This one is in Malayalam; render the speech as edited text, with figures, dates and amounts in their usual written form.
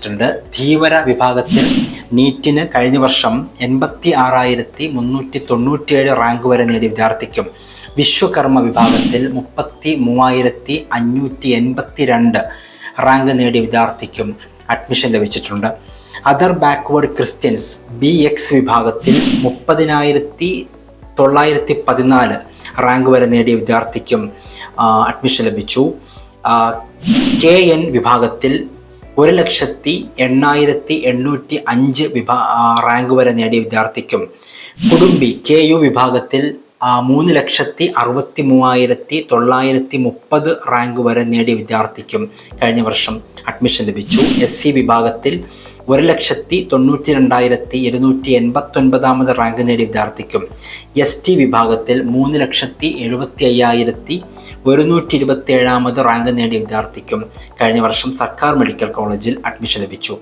ലഭിച്ചിട്ടുണ്ട്. ധീവര വിഭാഗത്തിൽ നീറ്റിന് കഴിഞ്ഞ വർഷം 86,397 റാങ്ക് വരെ നേടിയ വിദ്യാർത്ഥിക്കും വിശ്വകർമ്മ വിഭാഗത്തിൽ 33,582 റാങ്ക് നേടിയ വിദ്യാർത്ഥിക്കും അഡ്മിഷൻ ലഭിച്ചിട്ടുണ്ട്. അതർ ബാക്ക്വേർഡ് ക്രിസ്ത്യൻസ് BX വിഭാഗത്തിൽ 30,914 റാങ്ക് വരെ നേടിയ വിദ്യാർത്ഥിക്കും അഡ്മിഷൻ ലഭിച്ചു. KN വിഭാഗത്തിൽ 1,08,805 റാങ്ക് വരെ നേടിയ വിദ്യാർത്ഥിക്കും, കുടുംബി KU വിഭാഗത്തിൽ 3,63,930 റാങ്ക് വരെ നേടിയ വിദ്യാർത്ഥിക്കും കഴിഞ്ഞ വർഷം അഡ്മിഷൻ ലഭിച്ചു. SC വിഭാഗത്തിൽ 1,92,289 റാങ്ക് നേടിയ വിദ്യാർത്ഥിക്കും, ST വിഭാഗത്തിൽ 3,75,127 റാങ്ക് നേടിയ വിദ്യാർത്ഥിക്കും കഴിഞ്ഞ വർഷം സർക്കാർ മെഡിക്കൽ കോളേജിൽ അഡ്മിഷൻ ലഭിച്ചു.